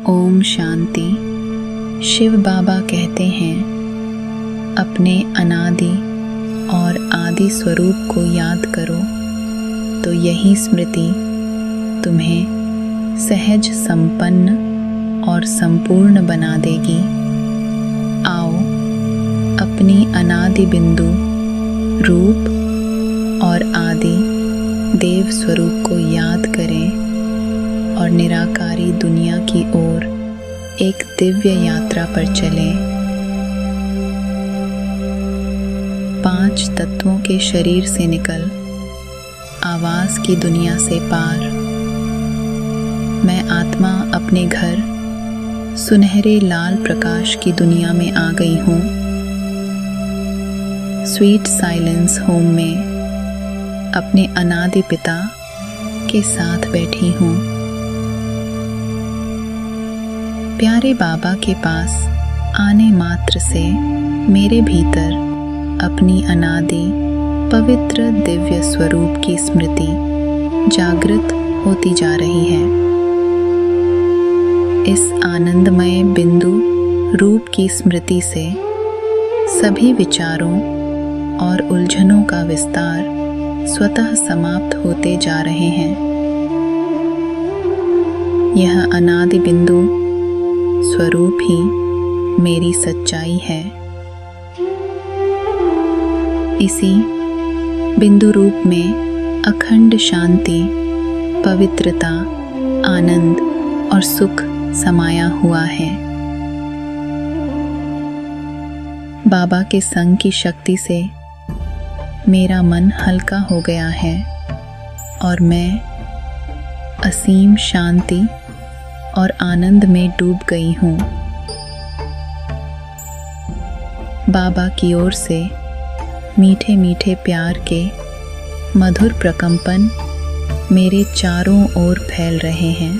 ओम शांति। शिव बाबा कहते हैं, अपने अनादि और आदि स्वरूप को याद करो तो यही स्मृति तुम्हें सहज संपन्न और संपूर्ण बना देगी। आओ अपनी अनादि बिंदु रूप और आदि देव स्वरूप को याद करें और निराकारी दुनिया की ओर एक दिव्य यात्रा पर चलें। 5 तत्वों के शरीर से निकल आवाज की दुनिया से पार मैं आत्मा अपने घर सुनहरे लाल प्रकाश की दुनिया में आ गई हूँ। स्वीट साइलेंस होम में अपने अनादि पिता के साथ बैठी हूँ। प्यारे बाबा के पास आने मात्र से मेरे भीतर अपनी अनादि पवित्र दिव्य स्वरूप की स्मृति जागृत होती जा रही है। इस आनंदमय बिंदु रूप की स्मृति से सभी विचारों और उलझनों का विस्तार स्वतः समाप्त होते जा रहे हैं। यह अनादि बिंदु स्वरूप ही मेरी सच्चाई है। इसी बिंदु रूप में अखंड शांति, पवित्रता, आनंद और सुख समाया हुआ है। बाबा के संग की शक्ति से मेरा मन हल्का हो गया है और मैं असीम शांति और आनंद में डूब गई हूँ। बाबा की ओर से मीठे मीठे प्यार के मधुर प्रकंपन मेरे चारों ओर फैल रहे हैं।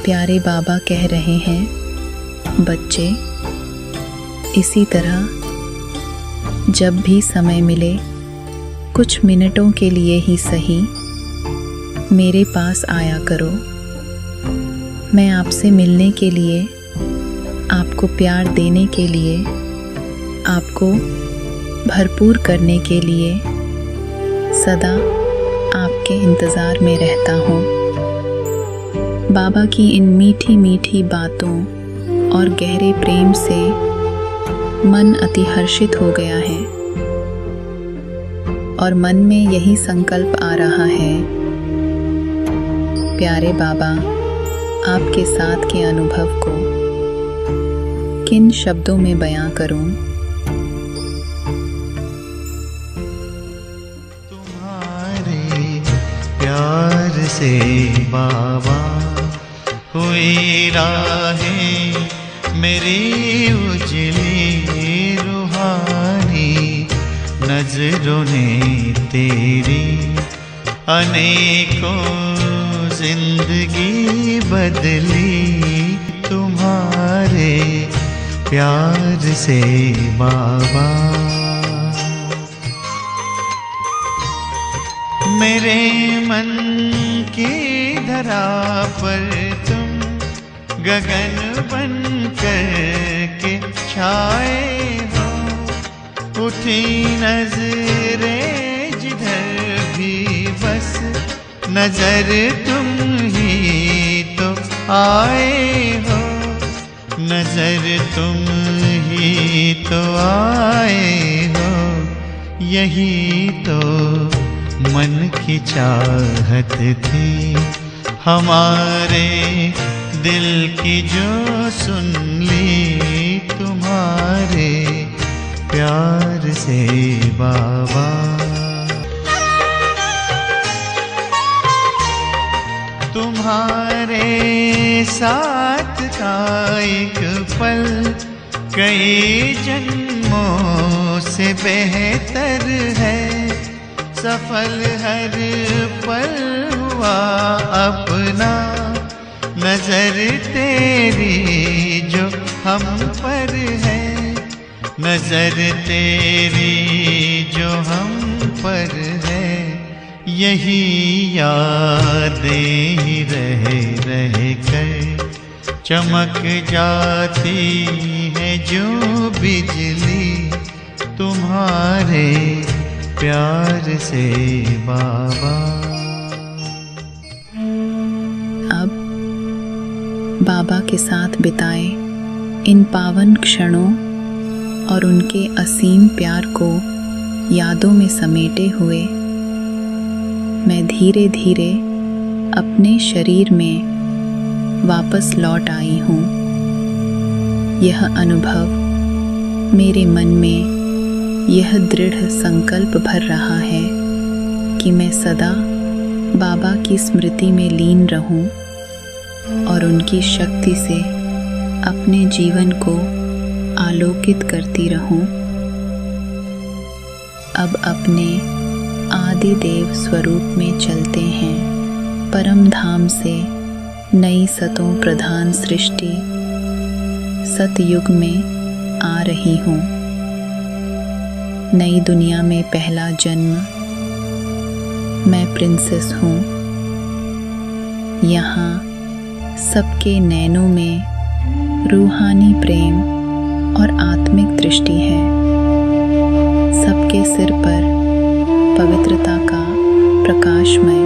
प्यारे बाबा कह रहे हैं, बच्चे, इसी तरह जब भी समय मिले कुछ मिनटों के लिए ही सही मेरे पास आया करो। मैं आपसे मिलने के लिए, आपको प्यार देने के लिए, आपको भरपूर करने के लिए सदा आपके इंतज़ार में रहता हूँ। बाबा की इन मीठी मीठी बातों और गहरे प्रेम से मन अति हर्षित हो गया है और मन में यही संकल्प आ रहा है, प्यारे बाबा, आपके साथ के अनुभव को किन शब्दों में बयां करूं। तुम्हारे प्यार से बाबा हुई राहें मेरी उजली रूहानी, नजरों ने तेरी अनेकों जिंदगी बदली। तुम्हारे प्यार से बाबा मेरे मन की धरा पर तुम गगन बन कर के छाए हो। उठी नजरें जिधर भी बस नजर तुम ही तो आए हो, नजर तुम ही तो आए हो। यही तो मन की चाहत थी हमारे दिल की, जो सुन ली तुम्हारे प्यार से बाबा। तुम्हारे साथ का एक पल कई जन्मों से बेहतर है। सफल हर पल हुआ अपना, नजर तेरी जो हम पर है, नजर तेरी जो हम पर है। यही यादें ही रह रह कर चमक जाती है जो बिजली तुम्हारे प्यार से बाबा। अब बाबा के साथ बिताए इन पावन क्षणों और उनके असीम प्यार को यादों में समेटे हुए मैं धीरे धीरे अपने शरीर में वापस लौट आई हूँ। यह अनुभव मेरे मन में यह दृढ़ संकल्प भर रहा है कि मैं सदा बाबा की स्मृति में लीन रहूं और उनकी शक्ति से अपने जीवन को आलोकित करती रहूं। अब अपने आदि देव स्वरूप में चलते हैं। परम धाम से नई सतों प्रधान सृष्टि सतयुग में आ रही हूँ। नई दुनिया में पहला जन्म, मैं प्रिंसेस हूँ। यहाँ सबके नैनों में रूहानी प्रेम और आत्मिक दृष्टि है। सबके सिर पर पवित्रता का प्रकाशमय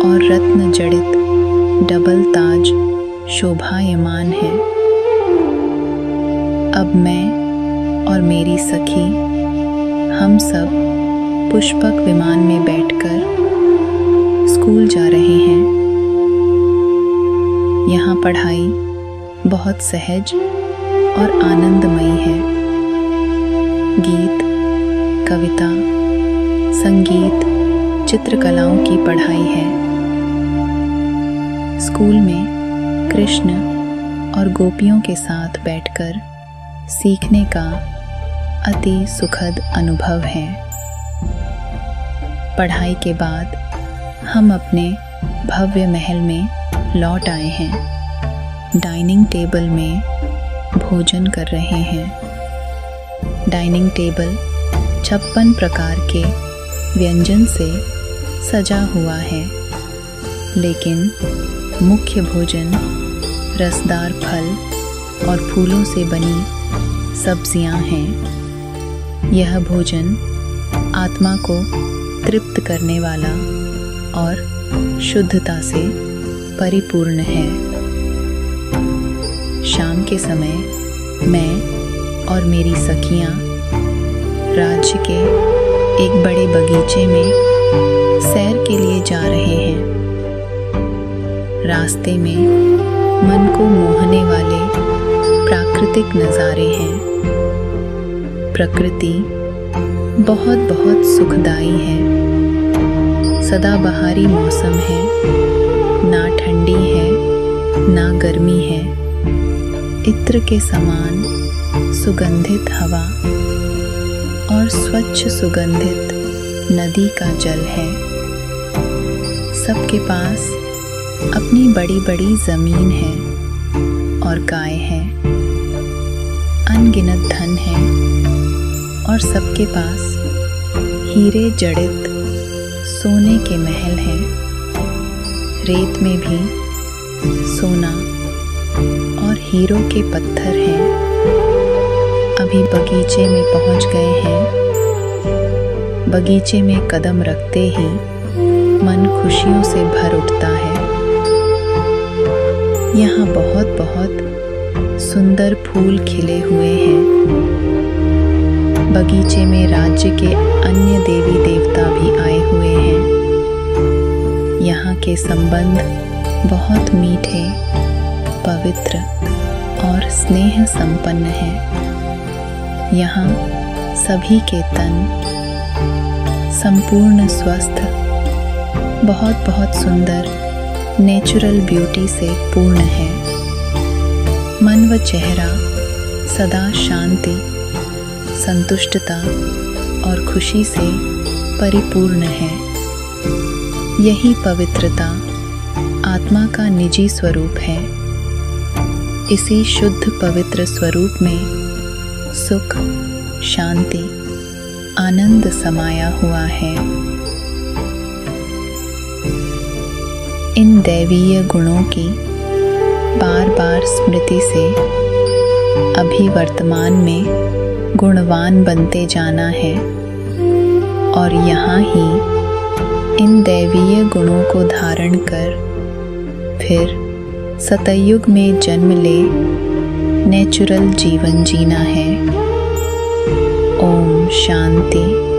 और रत्न जड़ित डबल ताज शोभायमान है। अब मैं और मेरी सखी हम सब पुष्पक विमान में बैठकर स्कूल जा रहे हैं। यहाँ पढ़ाई बहुत सहज और आनंदमयी है। गीत, कविता, संगीत, चित्रकलाओं की पढ़ाई है। स्कूल में कृष्ण और गोपियों के साथ बैठकर सीखने का अति सुखद अनुभव है। पढ़ाई के बाद हम अपने भव्य महल में लौट आए हैं। डाइनिंग टेबल में भोजन कर रहे हैं। डाइनिंग टेबल 56 प्रकार के व्यंजन से सजा हुआ है, लेकिन मुख्य भोजन रसदार फल और फूलों से बनी सब्जियां हैं। यह भोजन आत्मा को तृप्त करने वाला और शुद्धता से परिपूर्ण है। शाम के समय मैं और मेरी सखियां राज्य के एक बड़े बगीचे में सैर के लिए जा रहे हैं। रास्ते में मन को मोहने वाले प्राकृतिक नज़ारे हैं। प्रकृति बहुत बहुत सुखदाई है। सदाबहारी मौसम है, ना ठंडी है ना गर्मी है। इत्र के समान सुगंधित हवा और स्वच्छ सुगंधित नदी का जल है। सबके पास अपनी बड़ी बड़ी जमीन है और गाय है। अनगिनत धन है और सबके पास हीरे जड़ित सोने के महल हैं। रेत में भी सोना और हीरों के पत्थर हैं। अभी बगीचे में पहुंच गए हैं। बगीचे में कदम रखते ही मन खुशियों से भर उठता है। यहाँ बहुत बहुत सुंदर फूल खिले हुए हैं। बगीचे में राज्य के अन्य देवी देवता भी आए हुए हैं। यहाँ के संबंध बहुत मीठे, पवित्र और स्नेह संपन्न हैं। यहाँ सभी के तन संपूर्ण स्वस्थ, बहुत बहुत सुंदर नेचुरल ब्यूटी से पूर्ण है। मन व चेहरा सदा शांति, संतुष्टता और खुशी से परिपूर्ण है। यही पवित्रता आत्मा का निजी स्वरूप है। इसी शुद्ध पवित्र स्वरूप में सुख, शांति, आनंद समाया हुआ है। इन दैवीय गुणों की बार बार स्मृति से अभी वर्तमान में गुणवान बनते जाना है और यहाँ ही इन दैवीय गुणों को धारण कर फिर सतयुग में जन्म ले नेचुरल जीवन जीना है। ओम शांति।